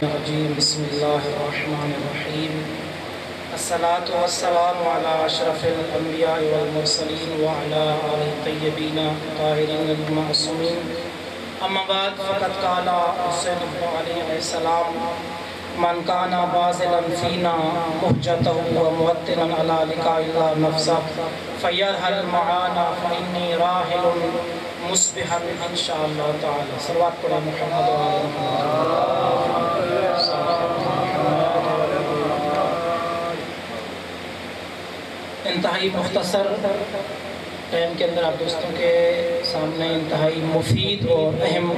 بسم اللہ الرحمن الرحیم الصلاة والسلام علی اشرف الانبیاء والمرسلین وعلی آلہ الطیبین الطاہرین المعصومین اما بعد فقد قال حسین بن علی علیہ السلام من کان باذلا فینا مہجتہ وموطنا علی لقاء اللہ نفسہ فیرحل معانا فانی راحل مصبحا انشاءاللہ تعالی. صلوات پڑھیں محمد و آل محمد. انتہائی مختصر ٹائم کے اندر آپ دوستوں کے سامنے انتہائی مفید اور اہم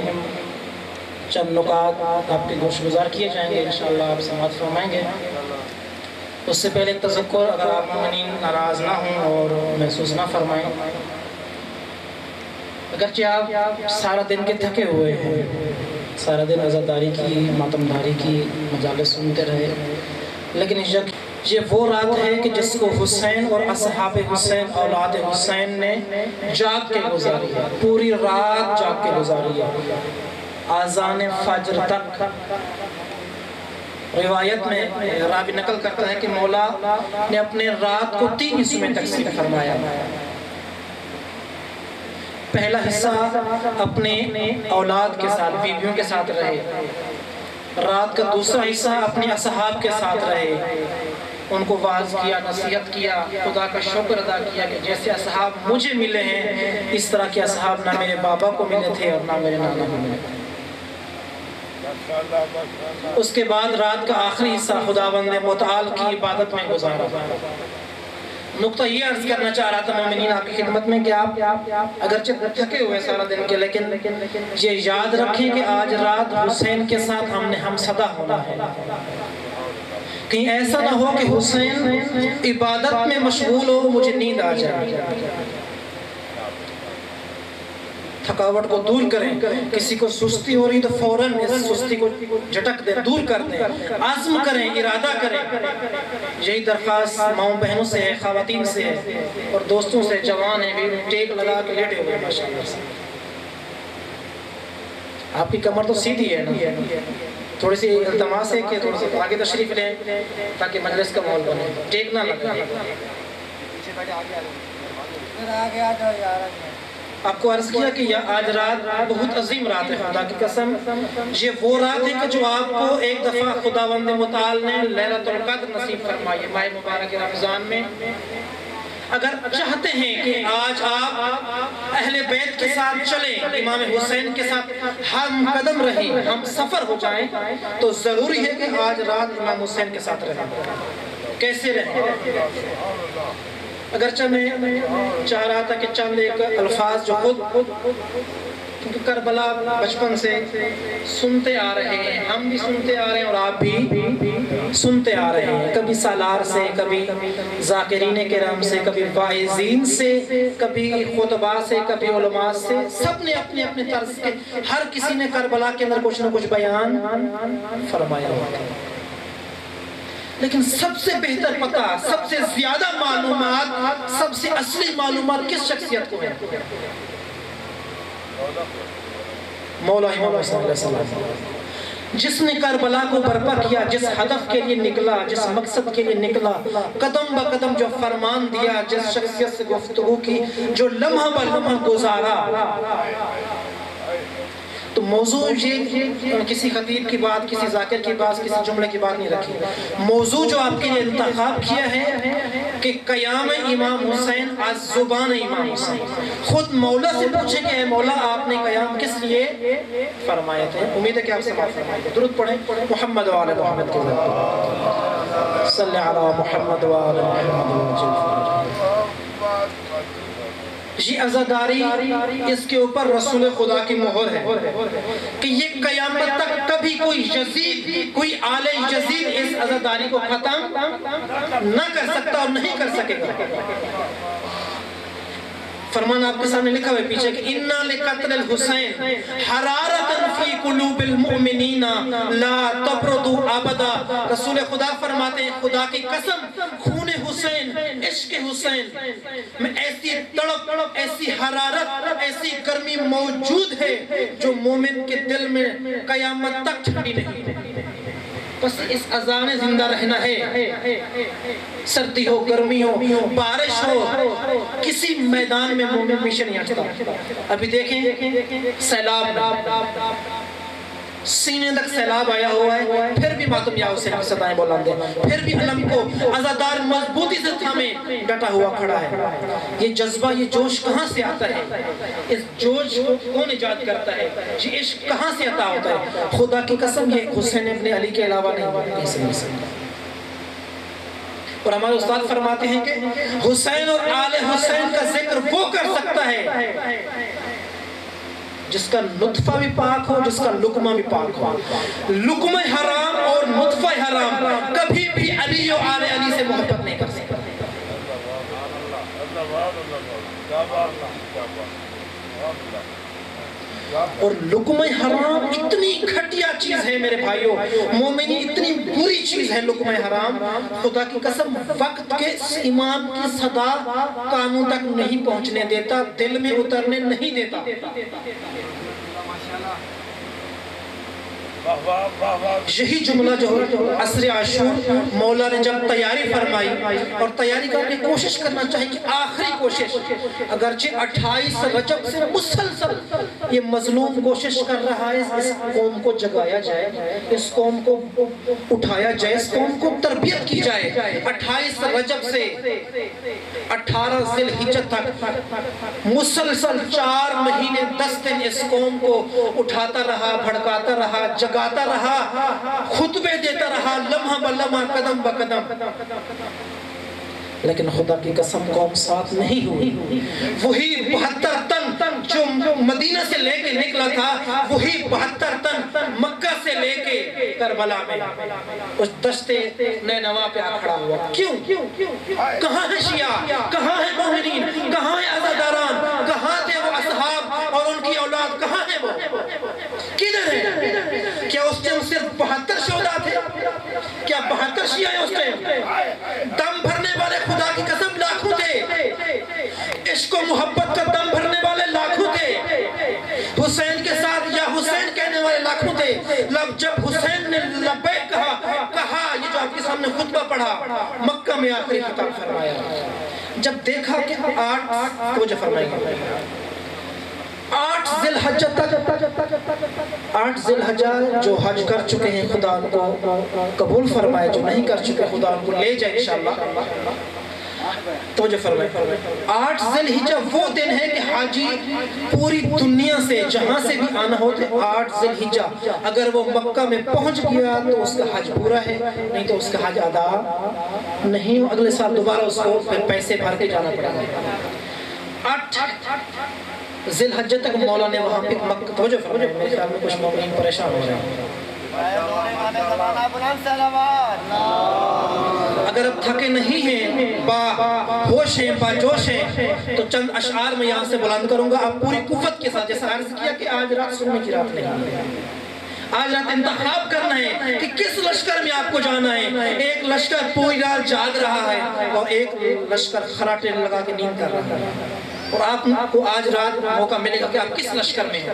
چند نکات آپ کے گوش گزار کیے جائیں گے، انشاءاللہ آپ سماعت فرمائیں گے. اس سے پہلے تذکر، اگر آپ مومنین ناراض نہ ہوں اور محسوس نہ فرمائیں، اگرچہ آپ سارا دن کے تھکے ہوئے ہیں، سارا دن عزاداری کی، ماتمداری کی مجالس سنتے رہے، لیکن یہ وہ رات ہے کہ جس کو حسین اور اصحاب حسین اولاد حسین نے جاگ کے گزاری ہے، پوری رات جاگ کے گزاری ہے، آذان فجر تک. روایت میں راوی نقل کرتا ہے کہ مولا نے اپنے رات کو 3 حصوں میں تقسیم فرمایا. پہلا حصہ اپنے اولاد کے ساتھ، بیویوں کے ساتھ رہے. رات کا دوسرا حصہ اپنے اصحاب کے ساتھ رہے، ان کو واعظ کیا، نصیحت کیا، خدا کا شکر ادا کیا کہ جیسے اصحاب مجھے ملے ہیں اس طرح کے اصحاب نہ میرے بابا کو ملے تھے اور نہ میرے نانا کو ملے تھے. اس کے بعد رات کا آخری حصہ خداوند متعال کی عبادت میں گزارا. نقطہ یہ عرض کرنا چاہ رہا تھا مومنین آپ کی خدمت میں کہ آپ اگرچہ تھکے ہوئے سارا دن کے، لیکن یہ یاد رکھیں کہ آج رات حسین کے ساتھ ہم نے ہم صدا ہونا ہے. کہیں ایسا نہ ہو کہ حسین عبادت میں مشغول ہو، مجھے نیند آ جائے. تھکاوٹ کو دور کریں. کسی کو سستی ہو رہی تو فوراً اس سستی کو جھٹک دیں، دور کر دیں، عزم کریں، ارادہ کریں. یہی درخواست ماؤں بہنوں سے ہے، خواتین سے ہے، اور دوستوں سے. جوان ہیں بھی ٹیک لگا کے لیٹے ہوئے ماشاءاللہ سے. آپ کی کمر تو سیدھی ہے نا، تھوڑی سی التماس ہے کہ تھوڑی سی آگے تشریف لیں تاکہ مجلس کا ماحول بنے، ٹیک نہ لگے. آپ کو عرض کیا کہ آج رات بہت عظیم رات ہے، خدا کی قسم. یہ وہ رات ہے کہ جو آپ کو ایک دفعہ خداوند متعال نے لیلۃ القدر نصیب فرمائی ہے ماہ مبارک رمضان میں. اگر چاہتے ہیں کہ آج آپ اہل بیت کے ساتھ چلیں، امام حسین کے ساتھ ہم قدم رہیں، ہم سفر ہو جائیں، تو ضروری ہے کہ آج رات امام حسین کے ساتھ رہیں. کیسے رہیں؟ اگرچہ میں چاہ رہا تھا کہ چند ایک الفاظ جو خود کیونکہ کربلا بچپن سے سنتے آ رہے ہیں، ہم بھی سنتے آ رہے ہیں اور آپ بھی سنتے آ رہے ہیں، کبھی سالار سے، کبھی ذاکرین کرام سے، کبھی واعظین سے، کبھی خطباء سے، کبھی علماء سے. سب نے اپنے اپنے طرز کے، ہر کسی نے کربلا کے اندر کچھ نہ کچھ بیان فرمایا ہوتا ہے. لیکن سب سے بہتر پتہ، سب سے زیادہ معلومات، سب سے اصلی معلومات کس شخصیت کو ہے؟ مولا امام حسین علیہ السلام، جس نے کربلا کو برپا کیا، جس ہدف کے لیے نکلا، جس مقصد کے لیے نکلا، قدم بہ قدم جو فرمان دیا، جس شخصیت سے گفتگو کی، جو لمحہ بہ لمحہ گزارا. تو موضوع یہ کسی خطیب کی بات، کسی ذاکر کی بات، کسی جملے کی بات نہیں رکھی. موضوع جو آپ کے لیے انتخاب کیا ہے کہ قیام امام حسین از زبان امام حسین. خود مولا سے پوچھیں کہ اے مولا آپ نے قیام کس لیے فرمائے تھے. امید ہے کہ آپ سے بات فرمائے تھے. درود پڑھیں محمد و آل محمد کے ذات. صلی علی محمد و آل محمد. یہ عزاداری، اس کے اوپر رسول خدا کی مہر ہے کہ یہ قیامت تک کبھی کوئی یزید، کوئی آل یزید اس عزاداری کو ختم نہ کر سکتا اور نہیں کر سکے گا. فرمان آپ کے سامنے لکھا ہوئے پیچھے کہ اِنَّا لِقَتْلِ الْحُسَيْنِ حَرَارَةً فِي قُلُوبِ الْمُؤْمِنِينَ لَا تَبْرُدُ أَبَدًا. رسول خدا فرماتے ہیں خدا کی قسم، خون حسین، عشق حسین میں ایسی تڑپ، ایسی حرارت، ایسی گرمی موجود ہے جو مومن کے دل میں قیامت تک ٹھنڈی نہیں. بس اس اذان زندہ رہنا ہے، سردی ہو گرمی ہو بارش ہو، کسی میدان میں مومن پیچھے نہیں ہٹتا۔ ابھی دیکھیں سیلاب سینے تک سیلاب آیا ہوا ہے، پھر بھی ماتم یا حسین کی صدائیں بلند ہیں، پھر بھی علم کو عزادار مضبوطی سے تھامے ڈٹا ہوا کھڑا ہے۔ یہ جذبہ، یہ جوش کہاں سے آتا ہے؟ اس جوش کو کون ایجاد کرتا ہے؟ یہ عشق کہاں سے عطا ہوتا ہے؟ خدا کی قسم یہ حسین ابن علی کے علاوہ نہیں سکتا۔ اور ہمارے استاد فرماتے ہیں کہ حسین اور آل حسین کا ذکر وہ کر سکتا ہے جس کا نطفہ بھی پاک ہو، جس کا لقمہ بھی پاک ہو۔ لقمہ حرام اور نطفہ حرام کبھی بھی علی و آل علی سے محبت نہیں کر سکتا۔ اور لقمہ حرام اتنی گھٹیا چیز ہے میرے بھائیوں، مومنی اتنی بری چیز ہے لقمہ حرام، خدا کی قسم وقت کے امام کی صدا کانوں تک نہیں پہنچنے دیتا، دل میں اترنے نہیں دیتا۔ یہی جملہ جو عصر عاشور مولا نے جب تیاری فرمائی اور تیاری کرنے کوشش کرنا چاہیے کہ آخری کوشش، اگرچہ 28 رجب سے مسلسل یہ مظلوم کوشش کر رہا ہے اس قوم کو جگایا جائے، اس قوم کو اٹھایا جائے، اس قوم کو تربیت کی جائے۔ 28 رجب سے 18 ذی الحجہ تک مسلسل 4 مہینے 10 دن اس قوم کو اٹھاتا رہا، بھڑکاتا رہا، جگاتا رہا، خطبے دیتا رہا، لمحہ بلمحہ، قدم بقدم، لیکن خدا کی قسم قوم ساتھ نہیں ہوئی۔ وہی 72 تن جو مدینہ سے لے کے نکلا تھا، وہی 72 تن مکہ سے لے کے کربلا میں اس دشت نینوا پہ آ کھڑا ہوا۔ کیوں؟ کہاں ہے شیعہ؟ کہاں ہے مومنین؟ کہاں ہے عزاداران؟ کہاں تھے وہ اصحاب اور ان کی اولاد؟ کہاں ہے وہ؟ کدھر ہے؟ کیا اس ٹائم صرف 72 شہداء تھے؟ کیا 72 شیعہ ہیں اس ٹائم؟ دم بھرنے والے خدا کی قسم لاکھوں تھے، عشق و محبت کا دم بھرنے والے لاکھوں تھے، حسین کے ساتھ یا حسین کہنے والے لاکھوں تھے۔ جب حسین نے لبیک کہا، یہ جو آپ کے سامنے خطبہ پڑھا، مکہ میں آخری خطاب فرمایا، جب دیکھا کہ 8 توجہ فرمائیں گے، 8 ذی الحجہ تک، 8 ذی الحجہ جو حج کر چکے ہیں خدا ان کو قبول فرمائے، جو نہیں کر چکے خدا ان کو لے جائے انشاءاللہ۔ توجہ فرمائے، 8 ذی الحجہ وہ دن ہے کہ حاجی پوری دنیا سے جہاں سے بھی آنا ہوتے، 8 ذی الحجہ اگر وہ مکہ میں پہنچ گیا تو اس کا حج پورا ہے، نہیں تو اس کا حج ادا نہیں، اگلے سال دوبارہ اس کو پھر پیسے بھر کے جانا پڑا گا۔ 8 ذی الحجہ تک مولا نے وہاں پہ مکہ، توجہ فرمائے، میرے خیال میں کچھ مومنین پریشان ہو رہے ہیں۔ اگر اب تھکے نہیں ہیں، با ہوش ہیں، با جوش ہیں، تو چند اشعار میں یہاں سے بلند کروں گا، آپ پوری قوت کے ساتھ، جیسا عرض کیا کہ آج رات سننے کی رات نہیں ہے، آج رات انتخاب کرنا ہے کہ کس لشکر میں آپ کو جانا ہے۔ ایک لشکر پوری رات جاگ رہا ہے اور ایک لشکر خراٹے لگا کے نیند کر رہا ہے، اور آپ کو آج رات موقع ملے گا کہ آپ کس لشکر میں ہیں۔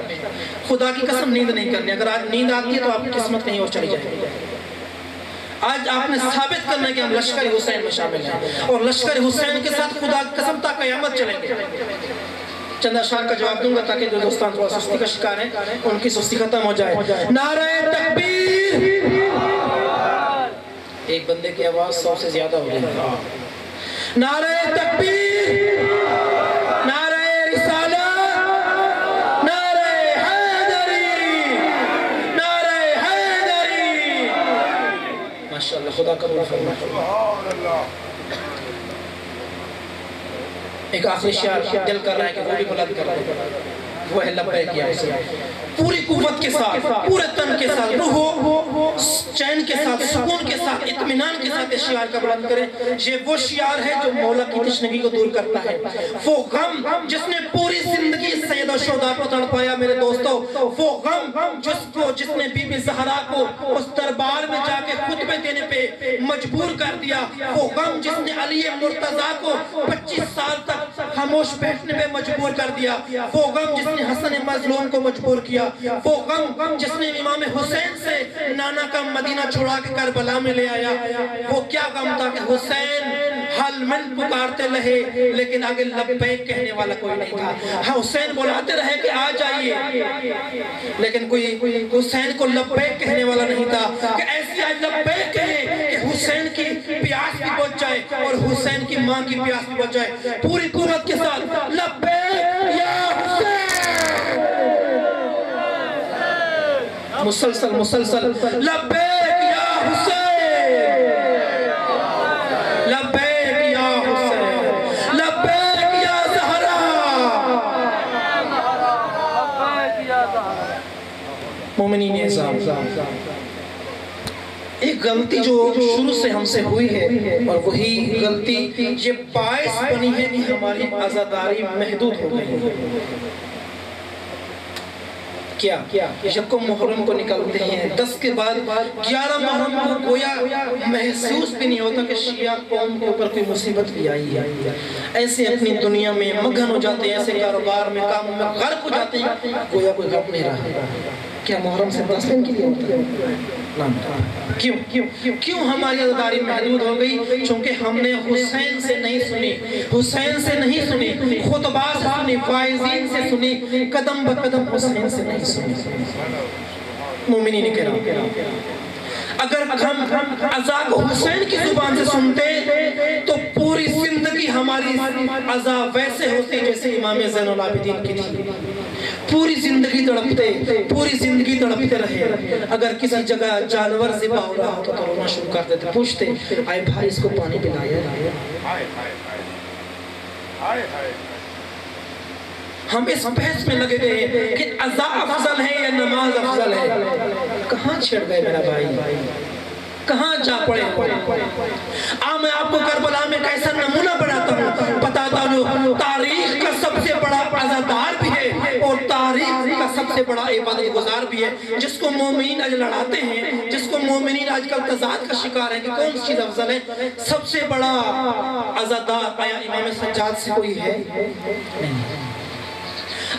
خدا کی قسم نیند نہیں کرنی، اگر آج نیند آتی ہے تو آپ کی قسمت کہیں اور چلی جائے گی۔ آج آپ نے ثابت کرنا ہے کہ ہم لشکر حسین میں شامل ہیں، اور لشکر حسین کے ساتھ خدا کی قسم تا قیامت چلیں گے۔ چند اشعار کا جواب دوں گا تاکہ جو دوستان تھوڑا سستی کا شکار ہیں ان کی سستی ختم ہو جائے۔ نعرہ تکبیر، ایک بندے کی آواز 100 سے زیادہ ہو رہی ہے۔ نعرہ تکبیر، نعرہ رسالت، نعرہ حیدری، نعرہ حیدری، ماشاءاللہ، خدا قبول فرمائے۔ ایک آخری شعر دل کر رہا ہے کہ وہ بھی بلند کر رہا ہے، وہ ہے لبیک یا حسین۔ پوری قوت کے ساتھ، پورے تن کے ساتھ، روح چین کے ساتھ، سکون کے ساتھ، اطمینان کے ساتھ اس شعار کا بلند کریں۔ یہ وہ شعار ہے جو مولا کی تشنگی کو دور کرتا ہے، وہ غم جس نے پوری زندگی سیدہ شہداء کو تڑپایا میرے دوستو، وہ غم جس نے بی بی زہرا کو اس دربار میں جا کے خطبے مرتبے دینے پہ مجبور کر دیا، وہ غم جس نے علی مرتضیٰ کو 25 سال تک خاموش بیٹھنے پہ مجبور کر دیا، وہ غم جس نے حسن مظلوم کو مجبور کیا، وہ غم جس نے امام حسین سے نانا کا مدینہ چھوڑا کے کربلا میں لے آیا، وہ کیا غم تھا کہ حسین حل من پکارتے رہے لیکن آگے لبیک کہنے والا کوئی نہیں تھا۔ ہاں حسین بلاتے رہے کہ آ جائیے، لیکن کوئی حسین کو لبیک کہنے والا نہیں تھا کہ ایسی آج لبیک کہے کہ حسین کی پیاس بھی بچ جائے اور حسین کی ماں کی پیاس بھی بچ جائے، پوری قوت کے ساتھ لبیک یا حسین، مسلسل لبیک یا حسین، لبیک یا حسین، لبیک یا زہرا۔ مومنین اعظام، ایک غلطی جو شروع سے ہم سے ہوئی ہے اور وہی غلطی یہ باعث بنی ہے کہ ہماری عزاداری محدود ہو گئی۔ کیا یکم محرم کو نکلتے ہیں، 10 کے بعد 11 محرم کو گویا محسوس بھی نہیں ہوتا کہ شیعہ قوم کے اوپر کوئی مصیبت بھی آئی ہے، ایسے اپنی دنیا میں مگن ہو جاتے ہیں، ایسے کاروبار میں کاموں میں غرق ہو جاتے ہیں، گویا کوئی غم نہیں رہا۔ کیا محرم سے 10 دن کے لیے ہوتا ہے؟ کیوں ہماری عزاداری محدود ہو گئی؟ چونکہ ہم نے حسین سے نہیں سنی، خطبہ سے سنی، فائزین سے سنی، قدم بقدم حسین سے نہیں سنی۔ مومنین کرام، اگر ہم عزا کو حسین کی زبان سے سنتے تو پوری زندگی ہماری عزا ویسے ہوتی جیسے امام زین العابدین کی تھی، پوری زندگی تڑپتے رہے۔ اگر کسی جگہ جانور ذبح ہو رہا ہوتا تو رونا شروع کر دیتے، پوچھتے آئے بھائی اس کو پانی پلایا۔ ہم اس بحث میں لگے گئے کہ عزا افضل ہے یا نماز افضل ہے۔ کہاں چھڑ گئے میرا بھائی، کہاں جا پڑے؟ میں آپ کو کربلا میں کیسا نمونہ بتاتا ہوں، تاریخ کا سب سے بڑا عزادار بھی ہے اور تاریخ کا سب سے بڑا عبادت گزار بھی ہے، جس کو مومنین آج لڑاتے ہیں، جس کو مومنین آج کل تضاد کا شکار ہے کہ کون سی چیز افضل ہے۔ سب سے بڑا عزادار آیا امام سجاد سے کوئی ہے؟ نہیں۔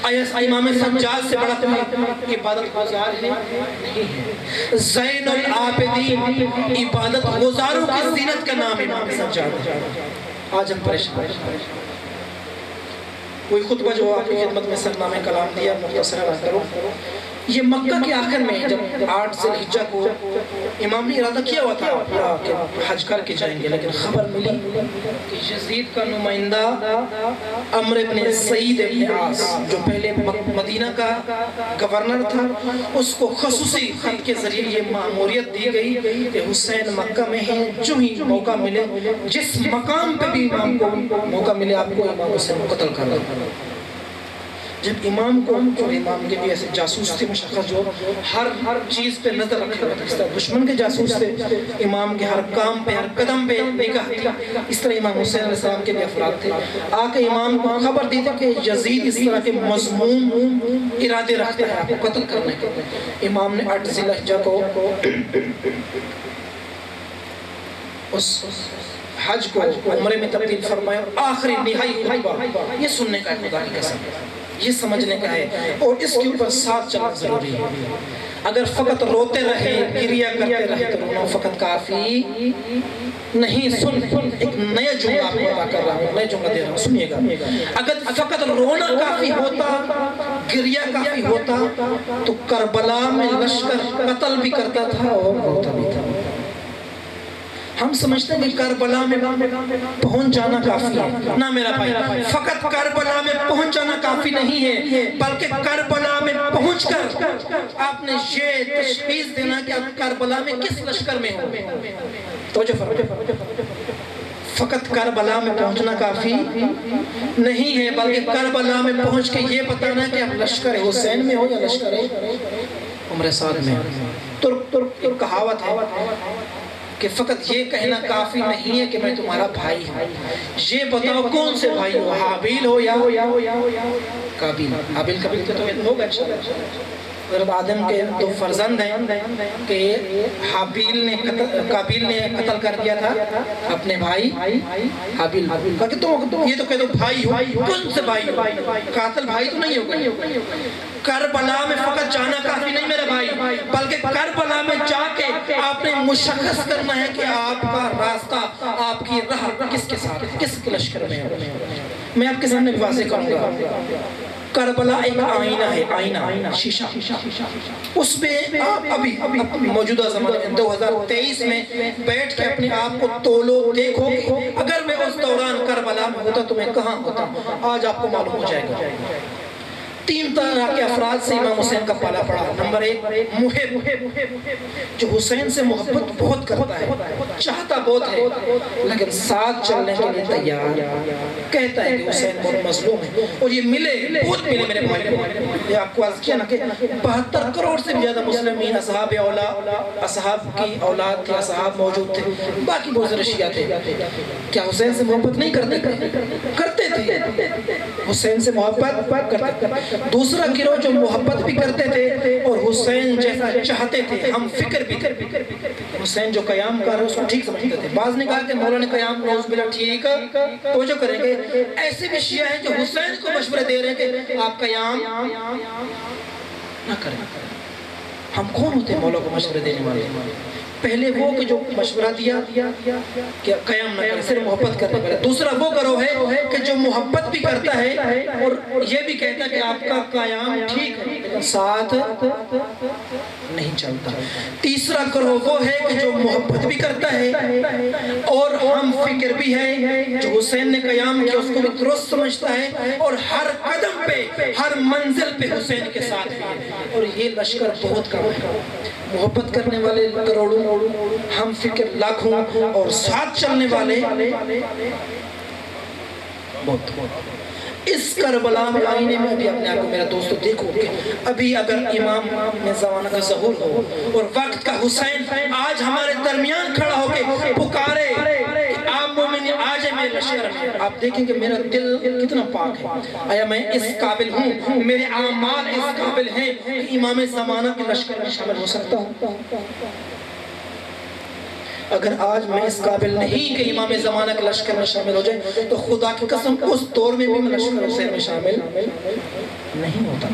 آیا امام سجاد سے بڑا کوئی عبادت گزار ہے؟ نہیں ہے۔ زین العابدین عبادت گزاروں کی زینت کا نام امام سجاد ہے۔ آج ہم پریشان ہیں۔ کوئی خطبہ جو آپ کی خدمت میں سرنامہ کلام دیا، مختصر عرض کرو۔ یہ مکہ کے آخر میں جب 8 ذی الحجہ کو امام نے ارادہ کیا ہوا تھا کہ حج کر کے جائیں گے، لیکن خبر ملی کہ یزید کا نمائندہ عمرو بن سعید بن عاص جو پہلے مدینہ کا گورنر تھا، اس کو خصوصی خط کے ذریعے یہ ماموریت دی گئی کہ حسین مکہ میں ہیں، جو ہی موقع ملے، جس مقام پہ بھی امام کو موقع ملے، آپ کو امام حسین کو قتل کرنا۔ جب امام کو، جو امام کے بھی ایسے جاسوس تھے مشخص جو ہر چیز پہ نظر رکھے ہوئے تھے، اس طرح دشمن کے جاسوس تھے، امام کے ہر کام پہ ہر قدم پہ نگاہ تھی، اس طرح امام حسین علیہ السلام کے بھی افراد تھے۔ آ کے امام کو خبر دی تھی کہ یزید اس طرح کے مضمون ارادے رکھتا ہے آپ کو قتل کرنے کے۔ امام نے 8 ذی الحجہ کو اس حج کو عمرے میں تبدیل فرمایا، آخری نہائی خطبہ یہ سننے کا خدا کی قسم، یہ سمجھنے کا ہے، اور اس کے اوپر ساتھ چلنا ضروری ہے۔ اگر فقط روتے رہے، گریہ کرتے رہے تو رونا فقط کافی نہیں۔ ایک نیا جملہ آپ کو ادا کر رہا ہوں، نیا جملہ دے رہا ہوں، سنیے گا۔ اگر فقط رونا کافی ہوتا، گریہ کافی ہوتا تو کربلا میں لشکر قتل بھی کرتا تھا اور روتا بھی تھا۔ ہم سمجھتے ہیں کہ کربلا میں پہنچ جانا کافی ہے، نہ میرا بھائی، فقط کربلا میں پہنچ جانا کافی نہیں ہے، بلکہ کربلا میں پہنچ کر آپ نے یہ تشخیص دینا کہ آپ کربلا میں کس لشکر میں ہو۔ توجہ فرمائیں، فقط کربلا میں پہنچنا کافی نہیں ہے، بلکہ کربلا میں پہنچ کے یہ بتانا کہ آپ لشکر حسین میں ہو یا لشکر عمر سعد میں ہو۔ ترک کہاوت ہے کہ فقط یہ کہنا کافی نہیں ہے کہ میں تمہارا بھائی ہوں، یہ بتاؤ کون سے بھائی ہو، حابیل ہو یا قابیل۔ حابیل قابیل کے تو ہوگا انشاءاللہ، حضرت آدم کے دو فرزند ہیں کہ قابیل نے قتل کر دیا تھا اپنے بھائی حابیل، کہا کہ تم یہ تو کہہ دو بھائی ہو، کون سے بھائی ہو؟ قاتل بھائی تو نہیں ہوگا۔ کربلا میں فقط جانا کافی نہیں میرے بھائی، بلکہ کربلا میں جا کے آپ نے مشخص کرنا ہے کہ آپ کا راستہ، آپ کی راہ کس کے ساتھ، کس کے لشکر میں ہے۔ میں آپ کے سامنے واضح کروں گا، کربلا ایک آئینہ ہے، آئینہ شیشہ، اس میں آپ ابھی موجودہ زمانے 2023 میں بیٹھ کے اپنے آپ کو تولو، دیکھو اگر میں اس دوران کربلا میں ہوتا تو میں کہاں ہوتا، آج آپ کو معلوم ہو جائے گا۔ 3 طرح کے افراد سے امام حسین کا پالا پڑا۔ نمبر 1 محب، جو حسین سے محبت بہت کرتا ہے، چاہتا بہت ہے لیکن ساتھ چلنے کے لیے تیار، کہتا ہے کہ حسین بہت مظلوم ہے، اور یہ ملے بہت ملے میرے بھائی کو۔ یہ آپ کو عرض کیا نا کہ 72 کروڑ سے بھی زیادہ مسلمین اصحاب کی اولاد تھے، اصحاب موجود تھے، باقی بہت سے شیعہ تھے، کیا حسین سے محبت نہیں کرتے تھے؟ کرتے تھے، حسین سے محبت کرتے تھے۔ دوسرا گروہ جو محبت بھی کرتے تھے اور حسین جیسا چاہتے تھے، ہم فکر بھی کرتے، حسین جو قیام کر رہے اس کو ٹھیک سمجھتے تھے۔ بعض نے کہا کہ مولانا قیام روز بلا ٹھیک تو جو کریں گے، ایسے بھی شیعہ ہیں جو حسین کو مشورے دے رہے ہیں کہ آپ قیام نہ کریں۔ ہم کون ہوتے ہیں مولا کو مشورے دینے والے؟ پہلے وہ کہ جو مشورہ دیا کہ قیام نہ کریں، صرف محبت کرنے والا۔ دوسرا وہ گروہ ہے کہ جو محبت بھی کرتا ہے اور یہ بھی کہتا ہے کہ آپ کا قیام ٹھیک ہے لیکن ساتھ نہیں چلتا۔ تیسرا گروہ وہ ہے کہ جو محبت بھی کرتا ہے اور ہم فکر بھی ہے، جو حسین نے قیام کیا اس کو بھی درست سمجھتا ہے اور ہر قدم پہ، ہر منزل پہ حسین کے ساتھ ہے، اور یہ لشکر بہت کم ہے۔ محبت کرنے والے کروڑوں، ہم فکر لاکھوں، اور ساتھ چلنے والے بہت۔ اس کربلا میں آئینے میں ابھی اپنے آپ کو میرا دوستو دیکھو کہ ابھی اگر امام میں زمانہ کا ظہور ہو اور وقت کا حسین آج ہمارے درمیان کھڑا ہو کے پکارے کہ آپ مومن آ جائے میرے لشکر میں، آپ دیکھیں کہ میرا دل کتنا پاک ہے۔ آیا میں اس قابل ہوں، میرے اعمال اس قابل ہیں کہ امام زمانہ کے لشکر میں شامل ہو سکتا ہوں؟ اگر آج میں اس قابل نہیں کہ امام زمانہ کے لشکر میں شامل ہو جائے تو خدا کی قسم اس دور میں بھی میں لشکر حسین میں شامل نہیں ہوتا۔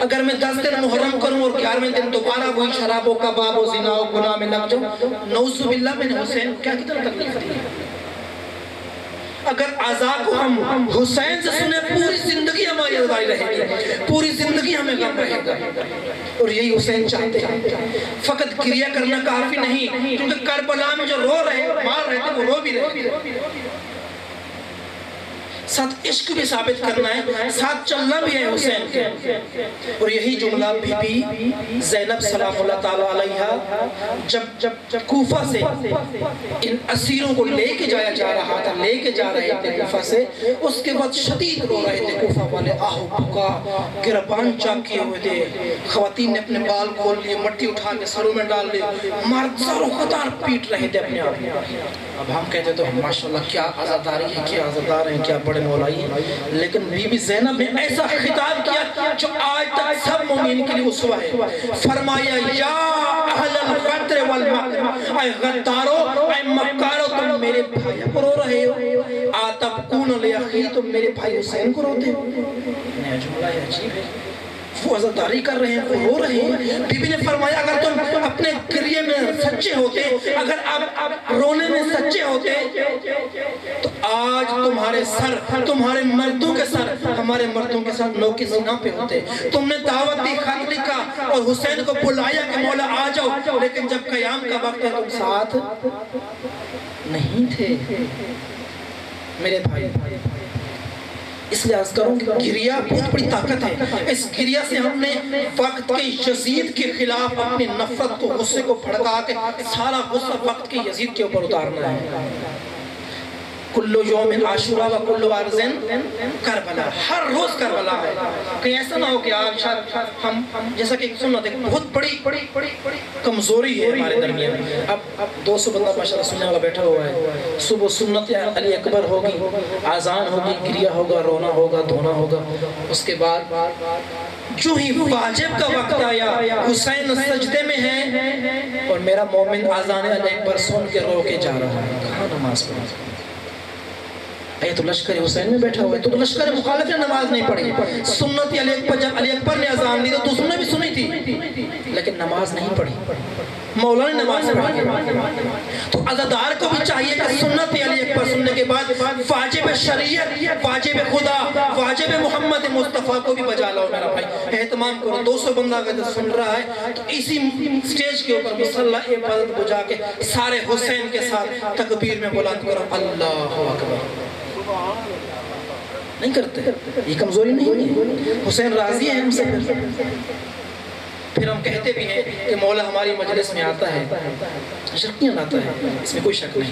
اگر میں 10 دن محرم کروں اور 11ویں دن دوبارہ وہی شراب و کباب و زنا و گناہ میں لگ جاؤں، نعوذ باللہ میں نے حسین کیا کتنا تکلیف دی ہے۔ اگر عزا کو ہم حسین سے سنیں پوری زندگی ہماری عزائی رہے گی، پوری زندگی ہمیں غم رہے گا، اور یہی حسین چاہتے ہیں۔ فقط گریہ کرنا کافی نہیں، کیونکہ کربلا میں جو رو رہے مار رہے تھے وہ رو بھی رہے تھے۔ ساتھ عشق بھی ثابت کرنا ہے، ساتھ چلنا بھی ہے حسین کے۔ اور یہی جملہ بی بی زینب سلام اللہ تعالیٰ علیہ جب کوفہ سے ان اسیروں کو لے کے جایا جا رہا تھا، لے کے جا رہے تھے کوفہ سے، اس کے بعد شدید رو رہے تھے کوفہ والے، آہو بھکا، گربان چاک کیے ہوئے تھے، خواتین نے اپنے بال کھول لیے، مٹی اٹھا کے سروں میں ڈال لی، مرد زار و قطار پیٹ رہے تھے اپنے آپ۔ اب ہم کہتے تو ماشاءاللہ کیا عزاداری ہے، کیا عزادار ہیں، کیا بڑے مولائی ہیں، لیکن بی بی زینب نے ایسا خطاب کیا جو آج تک سب مومین کے لیے اسوہ ہے۔ فرمایا یا اہل الغدر والمکر، اے غدارو، اے مکارو، تم میرے بھائی کو رو رہے ہو، آتبکون لیخی، تم میرے بھائی حسین کو روتے ہو۔ نیا جملہ ہے، عجیب ہے، وہ عزاداری کر رہے ہیں، وہ رو رہے ہیں۔ بی بی نے فرمایا اگر تم اپنے گریے میں سچے ہوتے، اگر آپ رونے میں سچے ہوتے تو آج تمہارے سر، تمہارے مردوں کے سر ہمارے مردوں کے ساتھ نوکے سینہ پہ ہوتے۔ تم نے دعوت دی، خط لکھا اور حسین کو بلایا کہ مولا آ جاؤ، لیکن جب قیام کا وقت ہے تم ساتھ نہیں تھے میرے بھائی۔ اس لئے عرض کروں کہ گریہ بہت بڑی طاقت ہے۔ اس گریہ سے ہم نے وقت کے یزید کے خلاف اپنی نفرت کو، غصے کو بھڑکا کے سارا غصہ وقت کے یزید کے اوپر اتارنا ہے۔ کلو یوم عاشورہ و کلو عرضن کربلا، ہر روز کربلا ہے۔ کہیں ایسا نہ ہو کہ آج ہم جیسا کہ سنت ایک بہت بڑی کمزوری ہے ہمارے درمیان۔ اب 200 بندہ ماشاءاللہ سننے والا بیٹھا ہوا ہے، صبح سنت علی اکبر ہوگی، آذان ہوگی، گریہ ہوگا، رونا ہوگا، دھونا ہوگا، اس کے بعد جو ہی واجب کا وقت آیا حسین سجدے میں ہے اور میرا مومن اذان علی اکبر سن کے رو کے جا رہا ہے، کہاں نماز پڑھا؟ یہ تو لشکر حسین میں بیٹھا ہوا ہے، تو لشکر مخالف نے نماز نہیں پڑھی۔ سنت علی اکبر، جب علی اکبر نے اذان دی تو دوسروں نے بھی سنی تھی لیکن نماز نہیں پڑھی، مولا نے نماز پڑھی۔ تو عزادار کو بھی چاہیے کہ سنت علی اکبر سننے کے بعد واجب شریعت، واجب خدا، واجب محمد مصطفیٰ کو بھی بجا لاؤ میرا بھائی، اہتمام کرو۔ 200 بندہ اگر سن رہا ہے تو اسی سٹیج کے اوپر مصلی عبادت بجا کے سارے حسین کے ساتھ تکبیر میں بلند کرو اللہ اکبر۔ نہیں کرتے، یہ کمزوری نہیں ہے، حسین راضی ہے ہم سے۔ پھر ہم کہتے بھی ہیں کہ مولا ہماری مجلس میں آتا ہے، شرکیاں لاتا ہے، اس میں کوئی شک نہیں،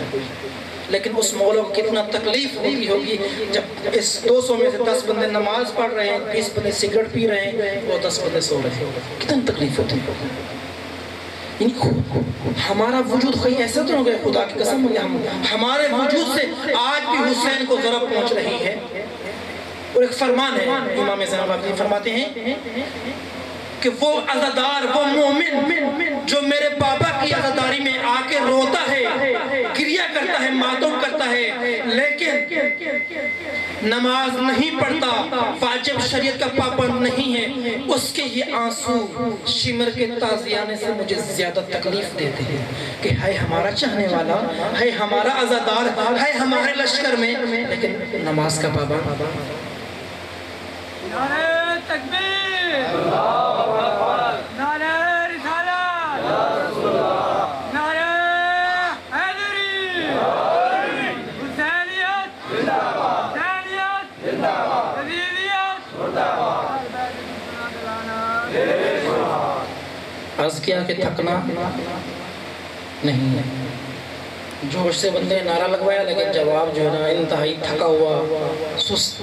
لیکن اس مولا کو کتنا تکلیف ہوگی جب اس 200 میں سے 10 بندے نماز پڑھ رہے ہیں، 20 بندے سگریٹ پی رہے ہیں، وہ 10 بندے سو رہے ہیں، کتنا تکلیف ہوتی ہے۔ ہمارا وجود کوئی ایسا تو ہو گیا، خدا کی قسم ہمارے وجود سے آج بھی حسین کو ضرب پہنچ رہی ہے۔ اور ایک فرمان ہے، امام زین العابدین فرماتے ہیں کہ وہ عزادار، وہ مومن جو میرے بابا کی عزاداری میں آ کے روتا ہے، گریہ کرتا ہے، ماتم کرتا ہے، لیکن نماز نہیں پڑھتا، واجب شریعت کا پابند نہیں ہے، اس کے یہ آنسو شمر کے تازیانے سے مجھے زیادہ تکلیف دیتے ہیں کہ ہے ہمارا چاہنے والا، ہے ہمارا عزادار، ہے ہمارے لشکر میں، لیکن نماز کا پابند۔ نعرہ تکبیر، نعرہ رسالت، نعرہ حیدری، حسینیت، حسینیت، یزیدیت۔ عرض کیا کہ تھکنا نہیں ہے، جوش سے بندے نے نعرہ لگوایا لیکن جواب جو ہے نا انتہائی تھکا ہوا، سست۔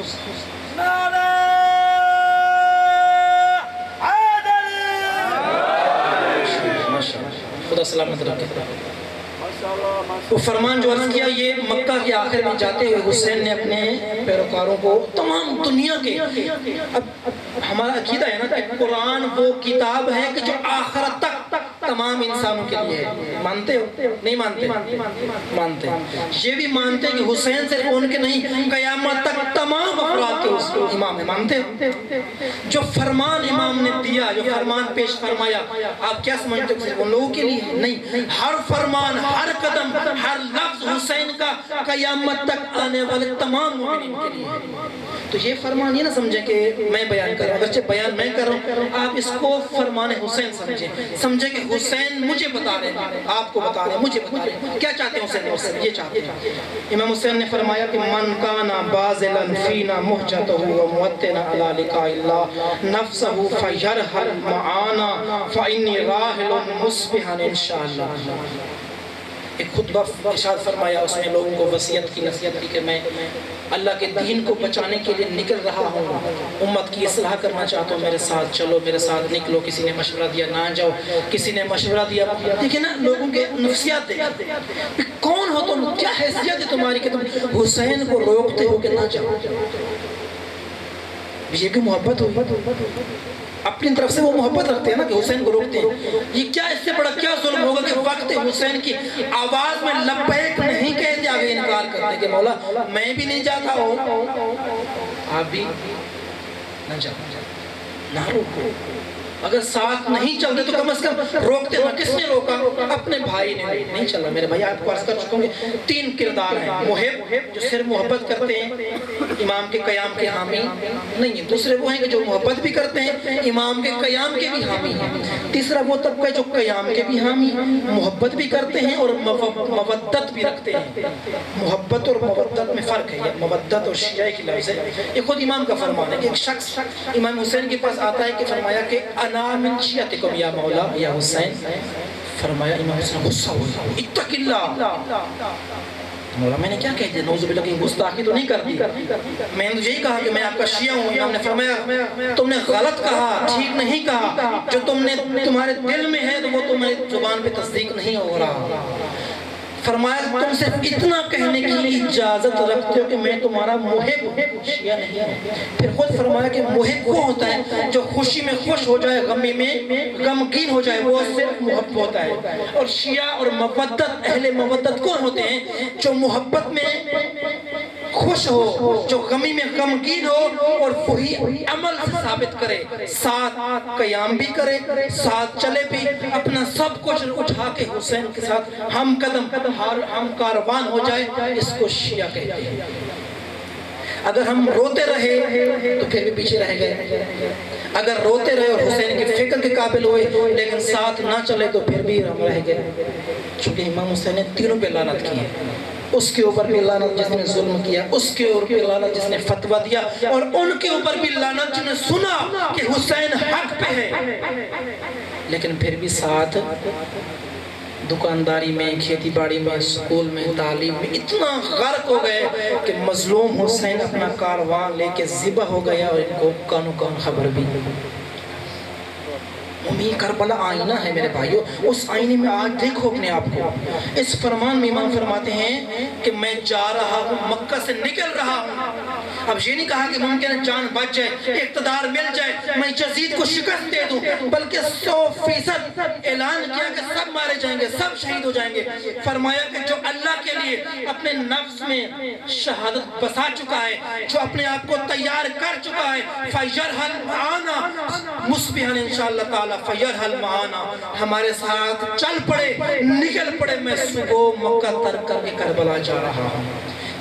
خدا سلامت رکھے۔ وہ فرمان جو عرض کیا، یہ مکہ کے آخر میں جاتے ہوئے حسین نے اپنے پیروکاروں کو تمام دنیا کے، اب ہمارا عقیدہ ہے نا کہ قرآن وہ کتاب ہے کہ جو آخرت تک تمام انسانوں کے لیے ہے، مانتے ہو؟ نہیں مانتے؟ مانتے۔ یہ بھی مانتے کہ حسین صرف ان کے نہیں، قیامت تک تمام افراد کے امام ہے، مانتے ہو؟ جو فرمان امام نے دیا، جو فرمان پیش فرمایا، آپ کیا سمجھتے ہو صرف ان لوگوں کے لیے؟ نہیں، ہر فرمان، ہر قدم، ہر لفظ حسین کا قیامت تک آنے والے تمام مومنین کے لیے ہے۔ تو یہ فرمان یہ نہ سمجھیں کہ میں بیان کر رہا ہوں، اگرچہ بیان میں کر رہا ہوں، آپ اس کو فرمان حسین سمجھیں کہ حسین مجھے بتا رہے ہیں، آپ کو بتا رہے ہیں، مجھے بتا رہے ہیں، کیا چاہتے ہیں حسین سے؟ یہ چاہتے ہیں۔ امام حسین نے فرمایا کہ من کانا بازلا فینا محجتہ وموتنا علی لقاء اللہ نفسہ فیرحل معانا فانی راحل مصبحا انشاءاللہ۔ ایک خطبہ ارشاد فرمایا، اس میں لوگوں کو وصیت کی، نصیحت کی کہ میں اللہ کے دین کو بچانے کے لیے نکل رہا ہوں، امت کی اصلاح کرنا چاہتا ہوں، میرے ساتھ چلو، میرے ساتھ نکلو۔ کسی نے مشورہ دیا نہ جاؤ، کسی نے مشورہ دیا، دیکھیں نا لوگوں کے نفسیات دیکھیں، کون ہو تم، کیا حیثیت ہے تمہاری کہ تم حسین کو روکتے ہو کہ نہ جاؤ؟ یہ بھی محبت ہوئی، اپنی طرف سے وہ محبت رکھتے ہیں نا کہ حسین کو روکتے ہیں۔ یہ کیا اس سے بڑا کیا ظلم ہوگا کہ وقت حسین کی آواز میں لبیک نہیں کہتے، آگے انکار کرتے کہ مولا میں بھی نہیں جاتا ہوں، آپ بھی نہ جاؤ، نہ روکو۔ اگر ساتھ نہیں چلتے تو کم از کم روکتے ہیں۔ کس نے روکا؟ اپنے بھائی نے نہیں چلا۔ میرے بھائی آپ کو عرض کر چکوں گے 3 کردار ہیں، محب جو صرف محبت کرتے ہیں، امام کے قیام کے حامی نہیں ہیں۔ دوسرے وہ ہیں کہ جو محبت بھی کرتے ہیں، امام کے قیام کے بھی حامی ہیں۔ تیسرا وہ طبقہ جو قیام کے بھی حامی، محبت بھی کرتے ہیں اور مودت بھی رکھتے ہیں۔ محبت اور مودت میں فرق ہے، یہ مودت اور شیعہ کی لفظ ہے۔ یہ خود امام کا فرمان ہے کہ ایک شخص امام حسین کے پاس آتا ہے کہ فرمایا کہ انا من شیعتکم یا مولا یا حسین۔ فرمایا امام حسین غصہ ہوئی، اتق اللہ، مولا میں نے کیا کہہ دیا؟ نعوذ باللہ کی گستاخی تو نہیں کر دی، میں نے یہی کہا کہ میں آپ کا شیعہ ہوں۔ امام نے فرمایا تم نے غلط کہا، ٹھیک نہیں کہا، جو تمہارے دل میں ہے تو وہ تمہاری زبان پہ تصدیق نہیں ہو رہا۔ فرمایا تم صرف اتنا کہنے کی اجازت رکھتے ہو کہ میں تمہارا محب ہوں، شیعہ نہیں ہے۔ پھر خود فرمایا کہ محب وہ ہوتا ہے جو خوشی میں خوش ہو جائے، غمی میں غمگین ہو جائے، وہ صرف محب ہوتا ہے۔ اور شیعہ اور مودت، اہل مودت کون ہوتے ہیں؟ جو محبت میں خوش ہو، جو غمی میں غمگین ہو، اور وہی عمل سے ثابت کرے، ساتھ قیام بھی کرے، ساتھ چلے بھی، اپنا سب کچھ اٹھا کے حسین کے ساتھ ہم قدم ہم کاروان ہو جائے، اس کو شیعہ کہتے ہیں۔ اگر ہم روتے رہے تو پھر بھی پیچھے رہ گئے، اگر روتے رہے اور حسین کی فکر کے قابل ہوئے لیکن ساتھ نہ چلے تو پھر بھی ہم رہ گئے۔ چونکہ امام حسین نے تینوں پہ لعنت کی ہے، اس کے اوپر بھی لعنت جس نے ظلم کیا، اس کے اوپر بھی لعنت جس نے فتویٰ دیا، اور ان کے اوپر بھی لعنت جس نے سنا کہ حسین حق پہ ہے لیکن پھر بھی ساتھ دکانداری میں، کھیتی باڑی میں، سکول میں، تعلیم میں اتنا غرق ہو گئے کہ مظلوم حسین اپنا کاروان لے کے ذبح ہو گیا اور ان کو کانو کان خبر بھی۔ کربلا آئینہ ہے میرے بھائیو، اس آئینے میں آج دیکھو اپنے آپ کو۔ اس فرمان میں امام فرماتے ہیں کہ میں جا رہا ہوں، مکہ سے نکل رہا ہوں۔ اب یہ نہیں کہا کہ ممکن ہے جان بچ جائے، اقتدار مل جائے، میں یزید کو شکست دے دوں، بلکہ 100% اعلان کیا کہ سب مارے جائیں گے، سب شہید ہو جائیں گے۔ فرمایا کہ جو اللہ کے لیے اپنے نفس میں شہادت بسا چکا ہے، جو اپنے آپ کو تیار کر چکا ہے، فَيَرْحَلْ مَعَانَا مُصْبِحًا انشاءاللہ تعالی، فَيَرْحَلْ مَعَانَا، ہمارے ساتھ چل پڑے، نکل پڑے، میں صبح مکہ ترک کر کے کربلا جا رہا ہوں۔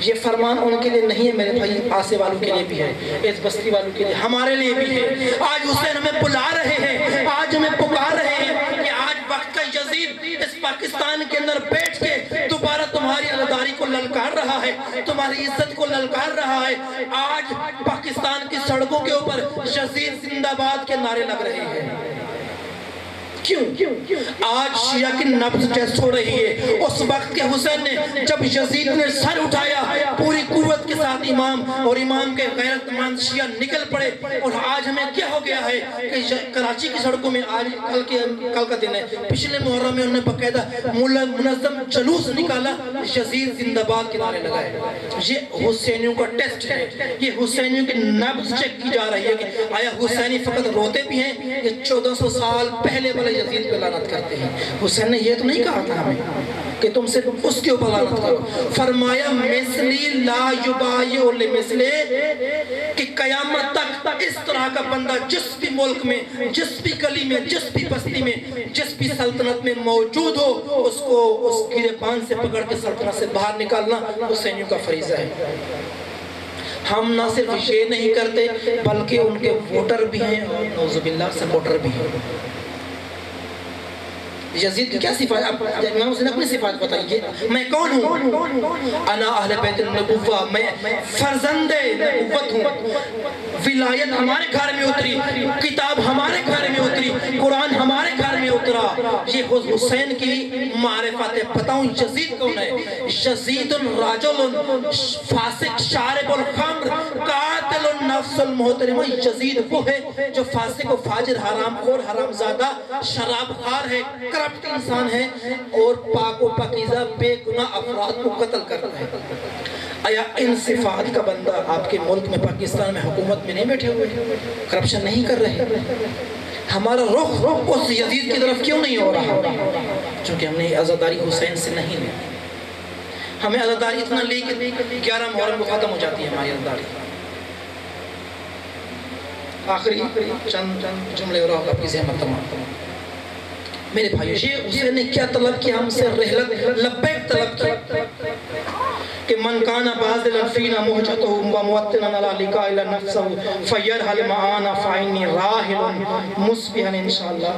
یہ فرمان ان کے لیے نہیں ہے میرے بھائی، آسے والوں کے لیے بھی ہے، اس بستی والوں کے لیے، ہمارے لیے بھی ہے۔ آج حسین ہمیں بلا رہے ہیں، آج ہمیں پکار رہے ہیں کہ آج وقت کا یزید اس پاکستان کے اندر بیٹھ کے دوبارہ تمہاری عزاداری کو للکار رہا ہے، تمہاری عزت کو للکار رہا ہے۔ آج پاکستان کی سڑکوں کے اوپر یزید زندہ باد کے نعرے لگ رہے ہیں۔ کیوں؟ آج شیعہ کی نبض ٹیسٹ ہو رہی ہے۔ اس وقت کے حسین نے جب یزید نے سر اٹھایا، پوری قوت کے ساتھ امام اور امام کے غیرت مند شیعہ نکل پڑے، اور آج ہمیں کیا ہو گیا ہے کہ کراچی کی سڑکوں میں آج کل کا دن ہے، پچھلے محرم میں انہوں نے باقاعدہ منظم جلوس نکالا، یزید زندہ باد کے نعرے لگائے۔ یہ حسینیوں کا ٹیسٹ ہے، یہ حسینیوں کی نبض چیک کی جا رہی ہے کہ آیا حسینی فقط روتے بھی ہیں، یہ 1400 سال پہلے والے یزید پہ لعنت کرتے ہیں۔ حسین نے یہ تو نہیں کہا تھا ہمیں کہ تم صرف اس کے اوپر لعنت کرو، فرمایا مثلی لا یبایع لمثلہ، کہ قیامت تک اس طرح کا بندہ جس بھی ملک میں، جس بھی گلی میں، جس بھی بستی میں، جس بھی سلطنت میں موجود ہو، اس کو اس گریبان سے پکڑ کے سلطنت سے باہر نکالنا حسینیوں کا فریضہ ہے۔ ہم نہ صرف یہ نہیں کرتے بلکہ ان کے ووٹر بھی ہیں اور نعوذ باللہ سپورٹر بھی ہیں۔ یزید کی کیا صفات؟ اب امام حسین اپنی صفات بتائیے، میں کون ہوں؟ انا اہل بیت النبوہ، میں فرزند نبوت ہوں، ولایت ہمارے گھر میں اتری، کتاب ہمارے گھر میں اتری، قرآن ہمارے گھر میں اترا۔ یہ حسین کی معرفت ہے۔ بتاؤں یزید کون ہے؟ یزید راجل فاسق شارب الخمر قاتل النفس المحترمہ۔ یزید وہ ہے جو فاسق و فاجر، حرام خور، حرام زادہ، شراب خار ہے، کرپٹ انسان ہے، اور پاک و پاکیزہ بے گناہ افراد کو قتل کرتا ہے۔ آیا ان صفات کا بندہ آپ کے ملک میں، پاکستان میں حکومت میں نہیں بیٹھے ہوئے، کرپشن نہیں کر رہے؟ ہمارا رخ اس یزید کی طرف کیوں نہیں ہو رہا؟ چونکہ ہم نے عزاداری حسین سے نہیں لی۔ ہمیں عزاداری اتنا لی کہ 11 محرم کو ختم ہو جاتی ہے ہماری عزاداری۔ آخری چند جملے اور آپ کی زحمت تمام۔ میرے بھائیو، یہ حسین نے کیا طلب کیا ہم سے؟ رحلت لبیک طلب کیا کہ من کانا بازلا فینا محجتہ وموطنا علی لقاء نفسہ فیرحل معانا فعنی راحل مصبحا انشاءاللہ۔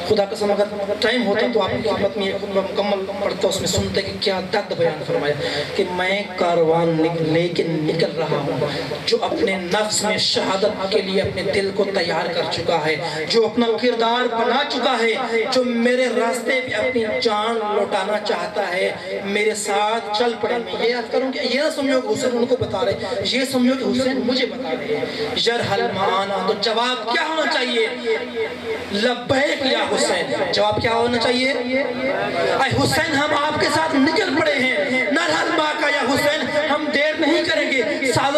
خدا قسم اگر ٹائم ہوتا تو آپ کی خدمت میں یہ خطبہ مکمل پڑھتا، اس میں سنتے کہ کیا درد بیان فرمایا کہ میں کاروان لے کے نکل رہا ہوں جو اپنے نفس میں شہادت کے لیے اپنے دل کو تیار کر چکا ہے، جو اپنا کردار بنا چکا ہے، جو میرے راستے پہ اپنی جان لوٹانا چاہتا ہے، میرے ساتھ چل پڑے۔ میں یہ کروں کہ یہ نہ سمجھو کہ حسین ان کو بتا رہے، یہ سمجھو کہ حسین مجھے بتا رہے ہیں۔ یرحل معانا، تو جواب کیا ہونا چاہیے؟ لبیک یا حسین۔ جواب کیا ہونا چاہیے؟ اے حسین ہم آپ کے ساتھ نکل پڑے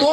2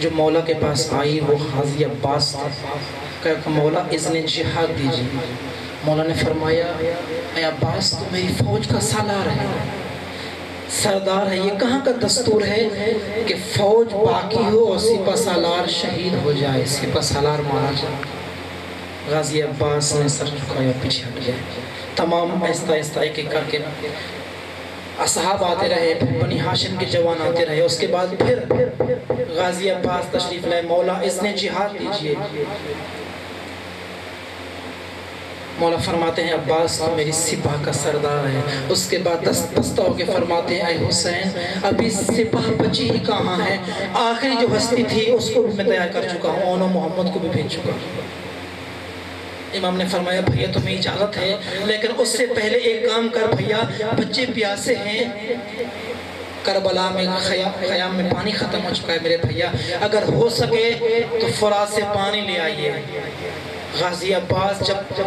جو مولا کے پاس آئی وہ غازی عباس تھا. کہا مولا اذن جہاد دیجیے. مولا نے فرمایا اے عباس تو میری فوج کا سالار ہے، سردار ہے، یہ کہاں کا دستور ہے کہ فوج باقی ہو اور سپہ سالار شہید ہو جائے، سپہ سالار مارا جائے. غازی عباس نے سر جھکایا، پیچھے ہٹ گئے. تمام ایستا ایستا ایک ایک کر کے اصحاب آتے رہے، پھر بنی ہاشم کے جوان آتے رہے. اس کے بعد پھر غازی عباس تشریف لائے. مولا اذن جہاد دیجئے. مولا فرماتے ہیں عباس تو میری سپاہ کا سردار ہے. اس کے بعد دستہ ہو کے فرماتے ہیں اے حسین ابھی سپاہ بچی ہی کہاں ہے، آخری جو ہستی تھی اس کو بھی میں تیار کر چکا ہوں، اونو محمد کو بھی بھیج چکا ہوں. امام نے فرمایا بھیا تمہیں اجازت ہے، لیکن اس سے پہلے ایک کام کر بھیا، بچے پیاسے ہیں، کربلا میں خیام میں پانی ختم ہو چکا ہے میرے بھیا، اگر ہو سکے تو فرات سے پانی لے آئیے. غازی عباس جب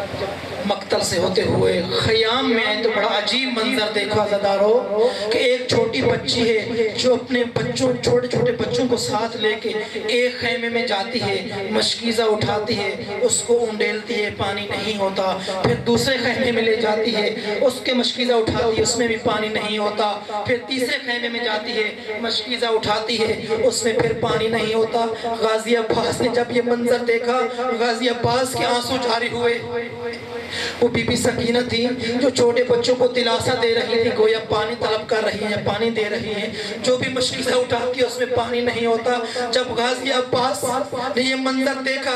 مقتل سے ہوتے ہوئے خیام میں آئے تو بڑا عجیب منظر دیکھا زدارو کہ ایک چھوٹی بچی ہے جو اپنے بچوں چھوٹے چھوٹے بچوں کو ساتھ لے کے ایک خیمے میں جاتی ہے، مشکیزہ اٹھاتی ہے، اس کو انڈیلتی ہے، پانی نہیں ہوتا. پھر دوسرے خیمے میں لے جاتی ہے، اس کے مشکیزہ اٹھاتی ہے، اس میں بھی پانی نہیں ہوتا. پھر تیسرے خیمے میں جاتی ہے، مشکیزہ اٹھاتی ہے، اس میں پھر پانی نہیں ہوتا. غازی عباس نے جب یہ منظر دیکھا غازی عباس کے آنسو جاری ہوئے. وہ بی بی سکینہ تھی جو چھوٹے بچوں کو دلاسا دے رہی تھی، گویا پانی طلب کر رہی ہیں، پانی دے رہی ہیں. جو بھی مشکیزہ اٹھاتی ہے اس میں پانی نہیں ہوتا. جب غازی عباس نے یہ منظر دیکھا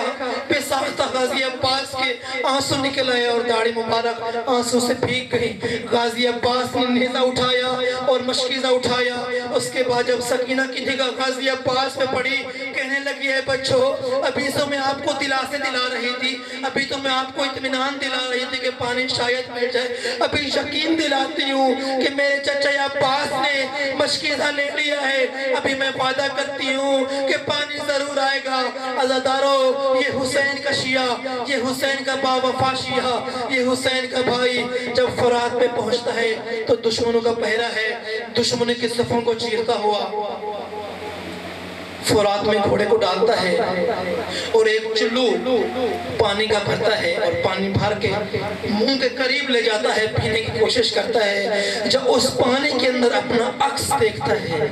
بے ساختہ غازی عباس کے آنسو نکل آئے اور داڑھی مبارک آنسو سے بھیگ گئی. غازی عباس نے نیزہ اٹھایا اور مشکیزہ اٹھایا. اس کے بعد جب سکینہ کی نگاہ غازی عباس پہ پڑی کہنے لگی ہے بچوں ابھی تو میں آپ کو دلاسے دلا رہی تھی، ابھی تو میں آپ کو اطمینان دلا رہی تھی کہ پانی شاید مل جائے، ابھی یقین دلاتی ہوں کہ میرے چچا عباس نے مشکیزہ لے لیا ہے، ابھی میں وعدہ کرتی ہوں کہ پانی ضرور آئے گا. عزادارو یہ حسین کا شیعہ، یہ حسین کا با وفا شیعہ، یہ حسین کا بھائی جب فرات پہ پہنچتا ہے تو دشمنوں کا پہرا ہے، دشمنوں کی صفوں کو چیرتا ہوا فرات میں گھوڑے کو ڈالتا ہے اور ایک چلو پانی کا بھرتا ہے اور پانی بھر کے منہ کے قریب لے جاتا ہے، پینے کی کوشش کرتا ہے. جب اس پانی کے اندر اپنا عکس دیکھتا ہے،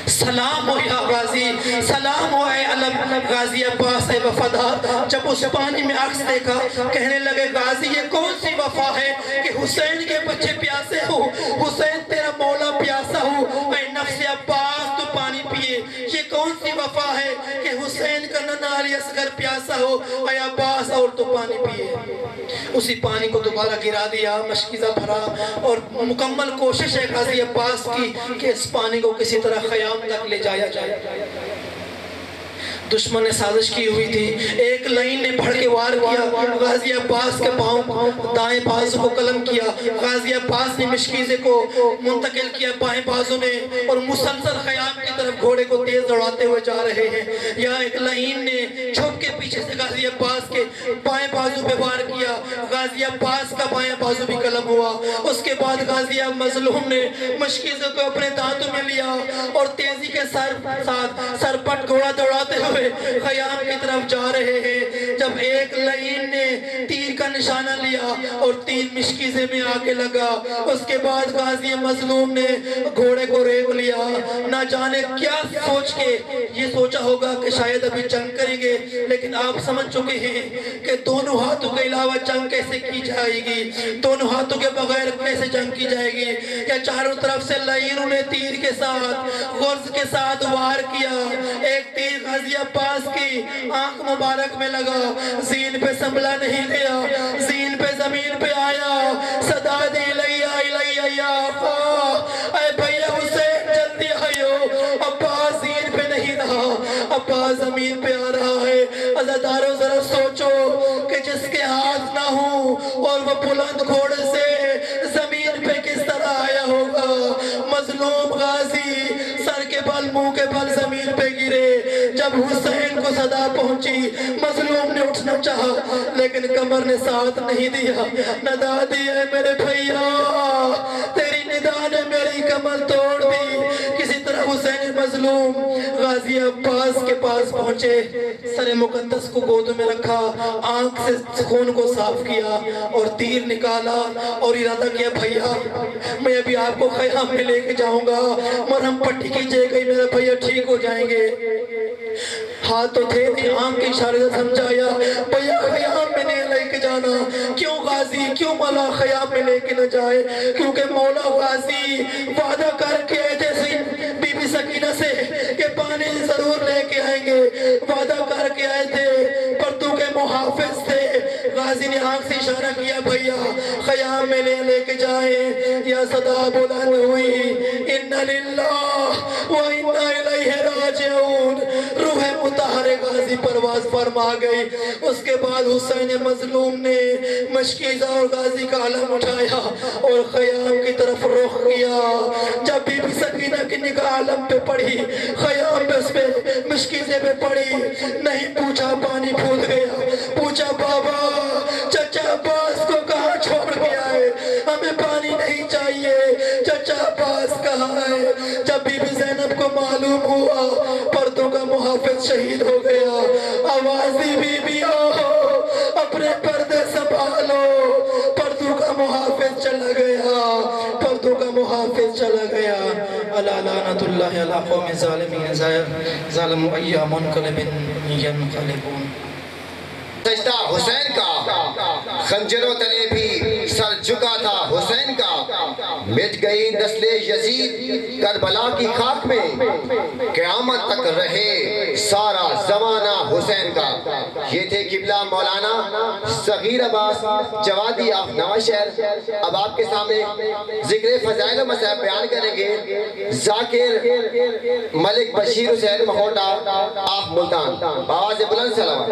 سلام ہو یا غازی، سلام ہو اے علم غازی عباس اے وفادار. جب اس پانی میں عکس دیکھا کہنے لگے غازی یہ کون سی وفا ہے کہ حسین کے بچے پیاسے ہو، حسین تیرا مولا پیاسا ہو، اے نفس عباس تو پانی پیے. یہ کون سی وفا ہے کہ حسین کا ننھا علی اصغر پیاسا ہو، اے عباس اور تو پانی پیے. اسی پانی کو دوبارہ گرا دیا، مشکیزہ بھرا اور مکمل کوشش ہے غازی عباس کی کہ اس پانی کو کسی طرح خیام تک لے جایا جائے. دشمن نے سازش کی ہوئی تھی، ایک لائن نے بڑھ کے وار کیا، غازی عباس کے پاؤں دائیں بازو کو قلم کیا، غازی عباس نے مشکیزے کو منتقل کیا بائیں بازو نے اور مسلسل خیام کی طرف گھوڑے کو تیز دوڑاتے ہوئے جا رہے ہیں. یا ایک لائن نے چھپ کے پیچھے سے غازی عباس کے بائیں بازو پہ وار کیا، غازی عباس کا بائیں بازو بھی قلم ہوا. اس کے بعد غازی مظلوم نے مشکیزے کو اپنے دانتوں میں لیا اور تیزی کے ساتھ سرپٹ گھوڑا دوڑاتے ہوئے خیام کی طرف جا رہے ہیں. جب ایک لعین نے تیر کا نشانہ لیا اور تیر مشکیزے میں آکے لگا، اس کے بعد غازی مظلوم نے گھوڑے کو ریگ لیا. نہ جانے کیا سوچ کے یہ سوچا ہوگا کہ شاید ابھی جنگ کریں گے، لیکن آپ سمجھ چکے ہیں کہ دونوں ہاتھوں کے علاوہ جنگ کیسے کی جائے گی، دونوں ہاتھوں کے بغیر کیسے جنگ کی جائے گی. یا چاروں طرف سے لعینوں نے تیر کے ساتھ غرز کے ساتھ وار کیا. ایک تیر غازی عباس کی آنکھ مبارک میں لگا، زین پہ سنبھلا نہیں گیا، زین پہ زمین پہ آیا. صدا دی لیا الیہ یا آقا، اے بھیا حسین جلدی آئیو. عباس زین پہ نہیں رہا، عباس زمین پہ آ رہا ہے. عزادارو ذرا سوچو کہ جس کے ہاتھ نہ ہوں اور وہ بلند گھوڑے سے زمین پہ کس طرح آیا ہوگا. مظلوم غازی سر کے بل منہ کے بل زمین پہ گرے. جب حسین کو صدا پہنچی مظلوم نے اٹھنا چاہا لیکن کمر نے ساتھ نہیں دیا. ندا دی ہے میرے بھیا، تیری ندا نے میری کمر توڑ دی. کسی طرح حسین مظلوم غازی عباس کے پاس پہنچے، سر مقدس کو گود میں رکھا، آنکھ سے خون کو صاف کیا اور تیر نکالا اور ارادہ کیا بھیا میں ابھی آپ کو خیام میں لے کے جاؤں گا، مرہم پٹی کیجئے گئی، میرا بھیا ٹھیک ہو جائیں گے۔ ہاتھ تو تھے نہیں، آنکھ کے اشارے سے سمجھایا بھیا خیام میں نہیں لے کے جانا۔ کیوں غازی، کیوں مولا خیام میں لے کے نہ جائے؟ کیونکہ مولا غازی وعدہ کر کے آئے تھے بی بی سکینہ سے کہ پانی ضرور لے کے آئیں گے، وعدہ کر کے آئے تھے، پردوں کے محافظ تھے۔ غازی نے آنکھ سے اشارہ کیا بھیا خیام میں لے کے جائیں۔ یا صدا بلند ہوئی اِنَّ لِلَّهِ وَإِنَّا إِلَيْهِ راجعون، روح مطہر غازی پرواز فرما گئی۔ اس کے بعد حسین مظلوم نے مشکیزہ اور غازی کا علم اٹھایا اور خیام کی طرف رخ کیا۔ جب بی بی سکینہ کی نگاہ علم پہ پڑی، خیام پہ اس پہ مشکیزے پہ پڑی، نہیں پوچھا پانی پھول گیا، پوچھا بابا چچا عباس کو کہاں چھوڑ گیا ہے؟ ہمیں پانی نہیں چاہیے، چچا عباس کہاں ہے؟ جب بی بی زینب کو معلوم ہوا پردوں کا محافظ شہید ہو گیا، آوازی بی بی اپنے پردے سنبھالو، پردوں کا محافظ چلا گیا، پردوں کا محافظ چلا گیا۔ الا لعنت اللہ علی قوم ظالمین ظالم ایام منقلب ینقلبون۔ سجدہ حسین کا، خنجروں تلے بھی سر جھکا تھا حسین کا، مٹ گئی نسل یزید کربلا کی خاک میں، قیامت تک رہے سارا زمانہ حسین کا۔ یہ تھے قبلہ مولانا صغیر عباس جوادی آف نواز شہر۔ اب آپ کے سامنے ذکر فضائل و مصائب بیان کریں گے ذاکر ملک بشیر حسین مہوٹا آف ملتان۔ آواز بلند سلام۔